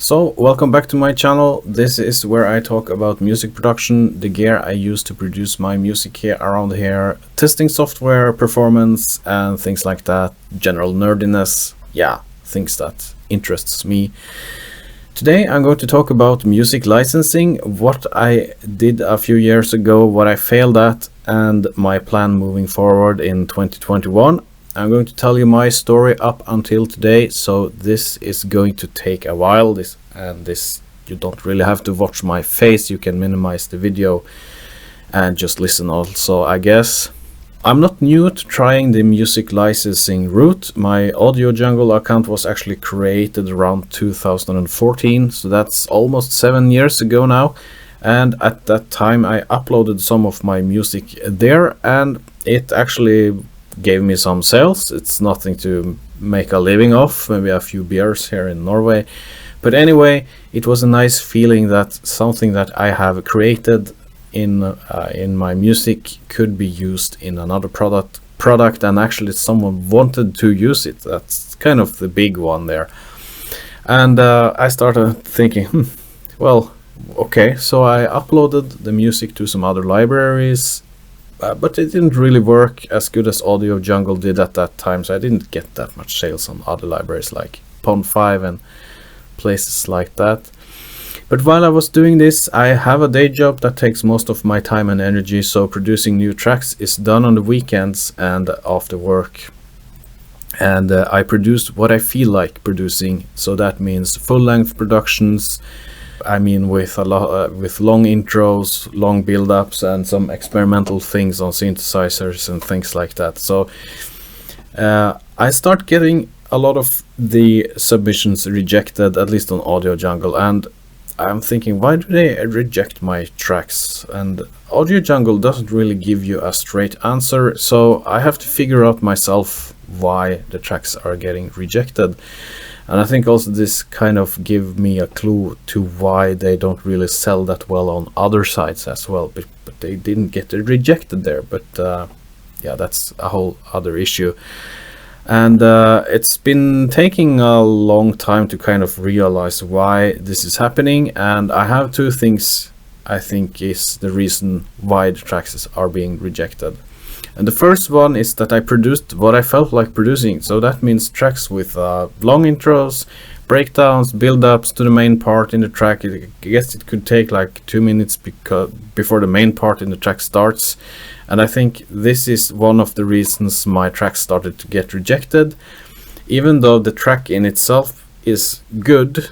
So, welcome back to my channel. This is where I talk about music production, the gear I use to produce my music here around here, testing software, performance, and things like that. General nerdiness, yeah, things that interests me. Today I'm going to talk about music licensing, what I did a few years ago, what I failed at, and my plan moving forward in 2021. I'm going to tell you my story up until today, so this is going to take a while. This you don't really have to watch my face, you can minimize the video and just listen also, I guess. I'm not new to trying the music licensing route. My Audio Jungle account was actually created around 2014, so that's almost 7 years ago now. And at that time I uploaded some of my music there, and it actually gave me some sales. It's nothing to make a living off, maybe a few beers here in Norway. But anyway, it was a nice feeling that something that I have created in my music could be used in another product, and actually someone wanted to use it. That's kind of the big one there. And I started thinking, well, okay, so I uploaded the music to some other libraries, but it didn't really work as good as Audio Jungle did at that time, so I didn't get that much sales on other libraries like Pond5 and places like that. But while I was doing this, I have a day job that takes most of my time and energy, so producing new tracks is done on the weekends and after work. And I produce what I feel like producing, so that means full-length productions. I mean, with a lot with long intros, long build-ups, and some experimental things on synthesizers and things like that. So I start getting a lot of the submissions rejected, at least on Audio Jungle, and I'm thinking, why do they reject my tracks? And Audio Jungle doesn't really give you a straight answer, so I have to figure out myself why the tracks are getting rejected. And I think also this kind of give me a clue to why they don't really sell that well on other sites as well, but they didn't get it rejected there. But yeah, that's a whole other issue. And it's been taking a long time to kind of realize why this is happening, and I have two things I think is the reason why the tracks are being rejected. And the first one is that I produced what I felt like producing, so that means tracks with long intros, breakdowns, build-ups to the main part in the track. I guess it could take like 2 minutes before the main part in the track starts. And I think this is one of the reasons my tracks started to get rejected. Even though the track in itself is good,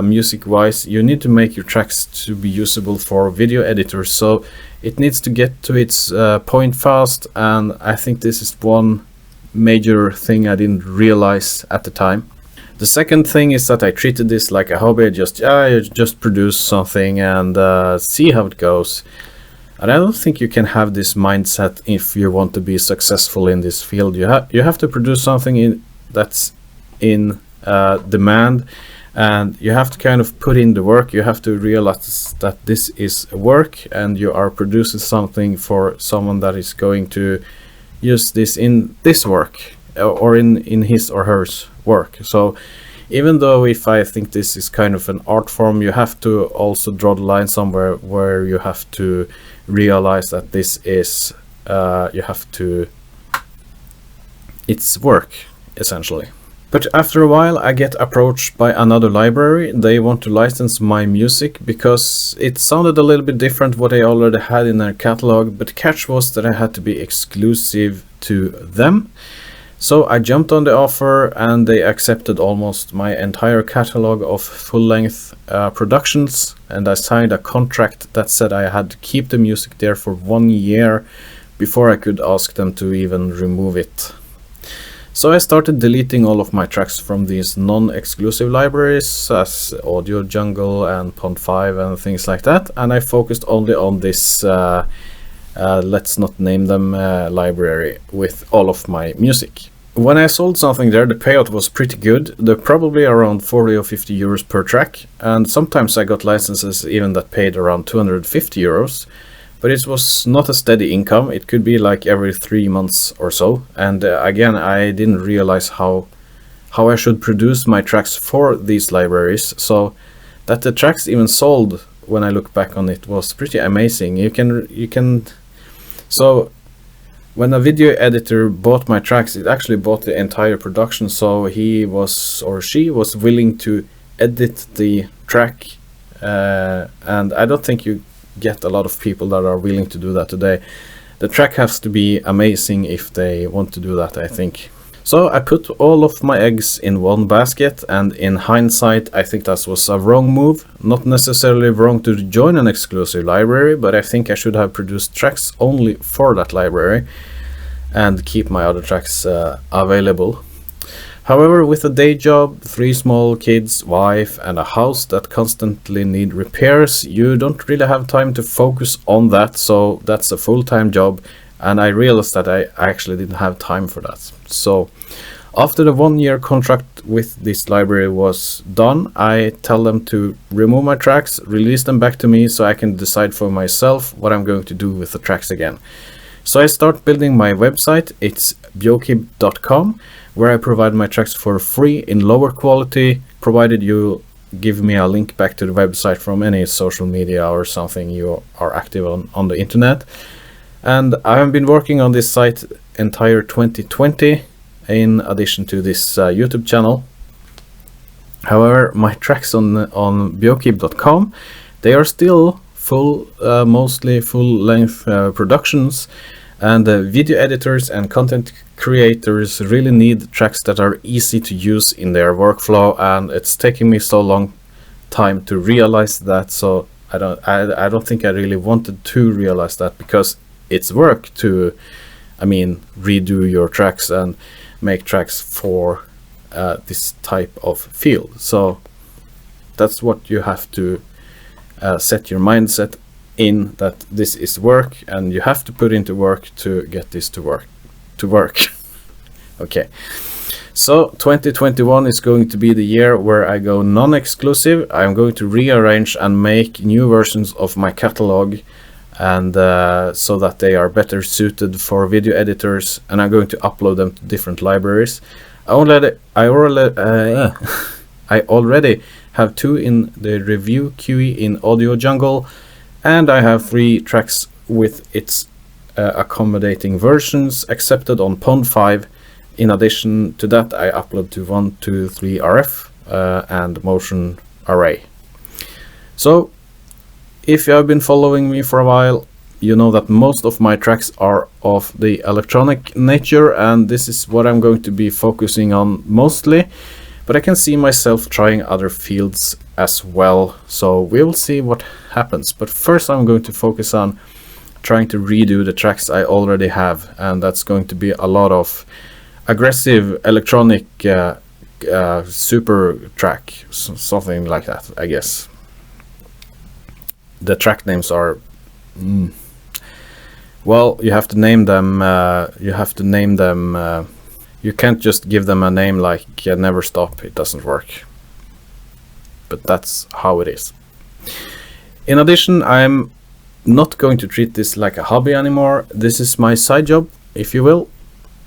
music-wise, you need to make your tracks to be usable for video editors, so it needs to get to its point fast, and I think this is one major thing I didn't realize at the time. The second thing is that I treated this like a hobby. I just produce something and see how it goes. And I don't think you can have this mindset if you want to be successful in this field. You have to produce something that's in demand, and you have to kind of put in the work. You have to realize that this is work, and you are producing something for someone that is going to use this in this work or in his or hers work. So even though if I think this is kind of an art form, you have to also draw the line somewhere where you have to realize that this is it's work essentially. But after a while I get approached by another library. They want to license my music because it sounded a little bit different what they already had in their catalog, but the catch was that I had to be exclusive to them. So I jumped on the offer, and they accepted almost my entire catalog of full-length productions, and I signed a contract that said I had to keep the music there for 1 year before I could ask them to even remove it. So I started deleting all of my tracks from these non-exclusive libraries as Audio Jungle and Pond5 and things like that, and I focused only on this let's not name them library with all of my music. When I sold something there, the payout was pretty good. They're probably around 40 or 50 euros per track, and sometimes I got licenses even that paid around 250 euros. But it was not a steady income. It could be like every 3 months or so. And again, I didn't realize how how I should produce my tracks for these libraries. So that the tracks even sold, when I look back on it, was pretty amazing. So when a video editor bought my tracks, it actually bought the entire production, so he was, or she was, willing to edit the track, and I don't think you get a lot of people that are willing to do that today. The track has to be amazing if they want to do that, I think. So I put all of my eggs in one basket, and in hindsight I think that was a wrong move. Not necessarily wrong to join an exclusive library, but I think I should have produced tracks only for that library and keep my other tracks available. However, with a day job, 3 small kids, wife and a house that constantly need repairs, you don't really have time to focus on that, so that's a full-time job, and I realized that I actually didn't have time for that. So after the 1-year contract with this library was done, I tell them to remove my tracks, release them back to me, so I can decide for myself what I'm going to do with the tracks again. So I start building my website. It's BJOKIB.com, where I provide my tracks for free in lower quality, provided you give me a link back to the website from any social media or something you are active on the internet. And I have been working on this site entire 2020, in addition to this YouTube channel. However, my tracks on BJOKIB.com, they are still full, mostly full-length productions, and video editors and content creators really need tracks that are easy to use in their workflow, and it's taking me so long time to realize that. So I don't think I really wanted to realize that, because it's work to, I mean, redo your tracks and make tracks for this type of field. So that's what you have to set your mindset in, that this is work and you have to put into work to get this to work. Okay, so 2021 is going to be the year where I go non-exclusive. I'm going to rearrange and make new versions of my catalog, and so that they are better suited for video editors, and I'm going to upload them to different libraries. I already have 2 in the review queue in Audio Jungle, and I have 3 tracks with its accommodating versions accepted on Pond 5. In addition to that, I upload to 123 RF and Motion Array. So if you have been following me for a while, you know that most of my tracks are of the electronic nature, and this is what I'm going to be focusing on mostly, but I can see myself trying other fields as well, so we'll see what happens. But first I'm going to focus on trying to redo the tracks I already have, and that's going to be a lot of aggressive electronic super track, something like that, I guess. The track names are well, you have to name them. You can't just give them a name like Never Stop. It doesn't work. But that's how it is. In addition, I'm not going to treat this like a hobby anymore. This is my side job, if you will,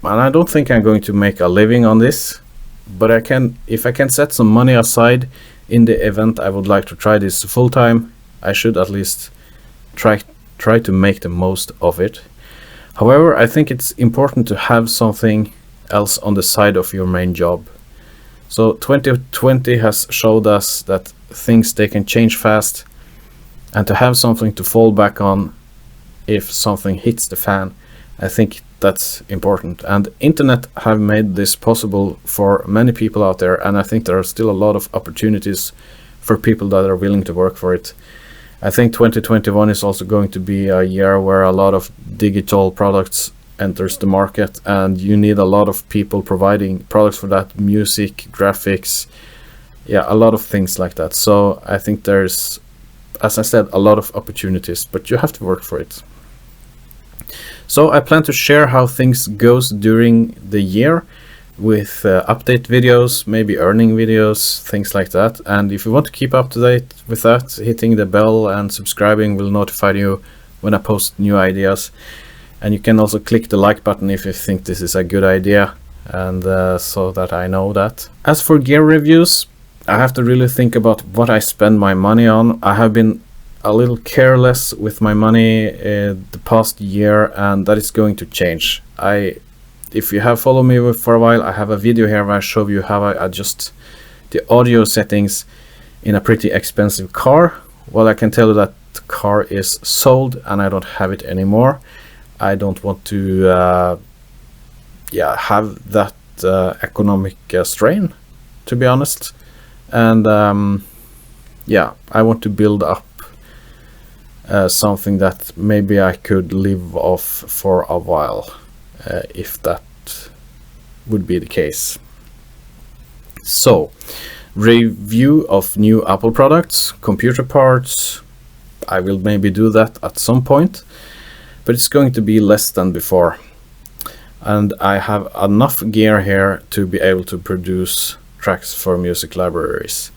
and I don't think I'm going to make a living on this, but I can, if I can set some money aside in the event I would like to try this full time, I should at least try to make the most of it. However, I think it's important to have something else on the side of your main job. So 2020 has showed us that things, they can change fast, and to have something to fall back on if something hits the fan, I think that's important. And internet have made this possible for many people out there, and I think there are still a lot of opportunities for people that are willing to work for it. I think 2021 is also going to be a year where a lot of digital products enters the market, and you need a lot of people providing products for that, music, graphics, yeah, a lot of things like that. So I think there's, as I said, a lot of opportunities, but you have to work for it. So I plan to share how things goes during the year with update videos, maybe earning videos, things like that. And if you want to keep up to date with that, hitting the bell and subscribing will notify you when I post new ideas. And you can also click the like button if you think this is a good idea. and so that I know that. As for gear reviews, I have to really think about what I spend my money on. I have been a little careless with my money the past year, and that is going to change. If you have followed me for a while, I have a video here where I show you how I adjust the audio settings in a pretty expensive car. Well, I can tell you that the car is sold and I don't have it anymore. I don't want to have that economic strain, to be honest. And I want to build up something that maybe I could live off for a while, if that would be the case. So, review of new Apple products, computer parts. I will maybe do that at some point, but it's going to be less than before. And I have enough gear here to be able to produce tracks for music libraries.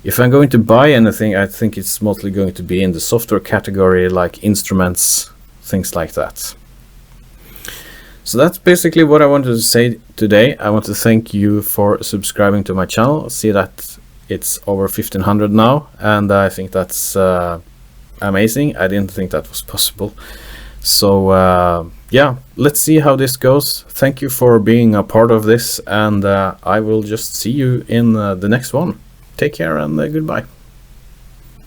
If I'm going to buy anything, I think it's mostly going to be in the software category, like instruments, things like that. So that's basically what I wanted to say today. I want to thank you for subscribing to my channel. See that it's over 1500 now, and I think that's amazing. I didn't think that was possible. So yeah, let's see how this goes. Thank you for being a part of this, and I will just see you in the next one. Take care and goodbye.